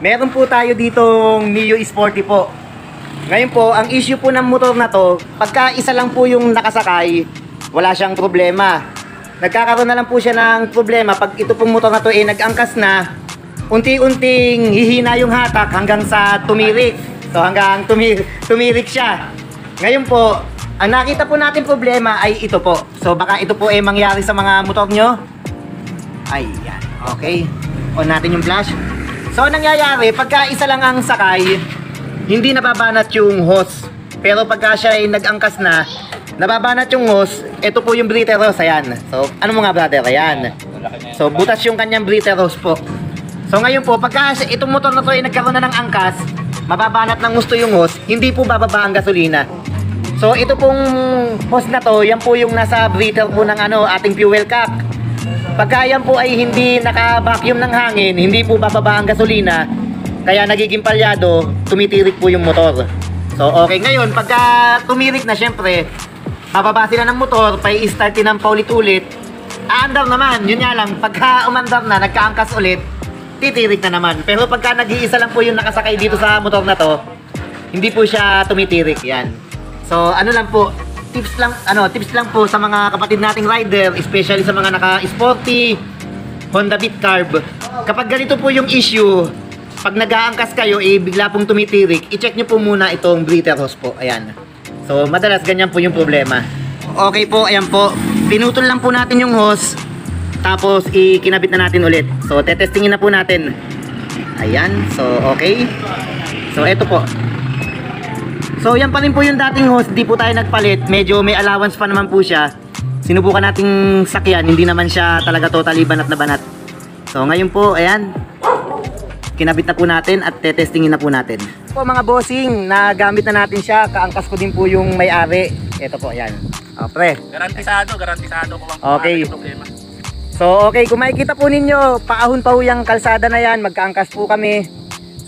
Meron po tayo ditong Mio Sporty po. Ngayon po, ang issue po ng motor na to, pagka isa lang po yung nakasakay, wala siyang problema. Nagkakaroon na lang po siya ng problema pag ito pong motor na to nag-angkas na, unti-unting hihina yung hatak hanggang sa tumirik. So hanggang tumirik siya. Ngayon po, ang nakita po natin problema ay ito po. So baka ito po mangyari sa mga motor nyo. Ayan, okay. On natin yung flash. So nangyayari, pagka isa lang ang sakay, hindi nababanat yung hose. Pero pagka siya ay nag-angkas na, nababanat yung hose. Ito po yung breather hose, ayan. So ano mga brother, ayan. So butas yung kanyang breather hose po. So ngayon po, pagka itong motor na to ay nagkaroon na ng angkas, mababanat ng gusto yung hose, hindi po bababa ang gasolina. So ito pong hose na to, yan po yung nasa breather po ng ating fuel cap. Pagka yan po ay hindi naka-vacuum ng hangin, hindi po bababa ang gasolina, kaya nagiging palyado, tumitirik po yung motor. So okay, ngayon pagka tumirik na, syempre bababa sila ng motor, pa-i-startin ng paulit-ulit, aandar naman. Yun nga lang, pagka umandar na, nagkaangkas ulit, titirik na naman. Pero pagka nag-iisa lang po yung nakasakay dito sa motor na to, hindi po siya tumitirik. Yan. So ano lang po, tips lang po sa mga kapatid nating rider, especially sa mga naka-sporty Honda Beat Carb. Kapag ganito po yung issue, pag nag-aangkas kayo, bigla pong tumitirik, i-check nyo po muna itong breather hose po. Ayan. So madalas ganyan po yung problema. Okay po, ayan po. Pinutol lang po natin yung hose, tapos ikinabit na natin ulit. So tetestingin na po natin. Ayan, so okay. So eto po. So yan pa rin po yung dating hose, di po tayo nagpalit. Medyo may allowance pa naman po siya. Sinubukan nating sakyan, hindi naman siya talaga totally banat na banat. So ngayon po, ayan, kinabit na po natin at tetestingin na po natin. Po mga bossing, nagamit na natin siya. Kaangkas ko din po yung may-ari. Ito po, ayan. O, pre. Garantisado kung okay. Problema. So okay, kung makikita po ninyo, paahon pa po yung kalsada na yan, magkaangkas po kami.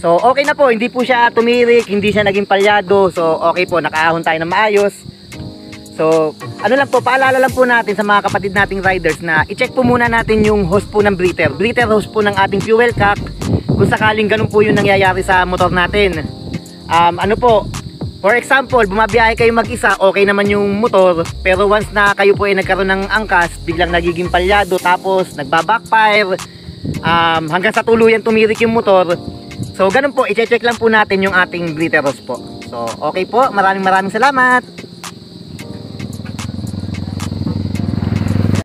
So okay na po, hindi po siya tumirik, hindi siya naging palyado. So okay po, nakaahon tayo ng maayos. So ano lang po, paalala lang po natin sa mga kapatid nating riders na i-check po muna natin yung hose po ng breather hose po ng ating fuel cap, kung sakaling ganun po yung nangyayari sa motor natin. Ano po, for example, bumabiyahe kayo mag-isa, okay naman yung motor, pero once na kayo po ay nagkaroon ng angkas, biglang nagiging palyado, tapos nagba-backfire, hanggang sa tuluyan tumirik yung motor. So ganun po, i-check lang po natin yung ating breather hose po. So okay po, maraming salamat.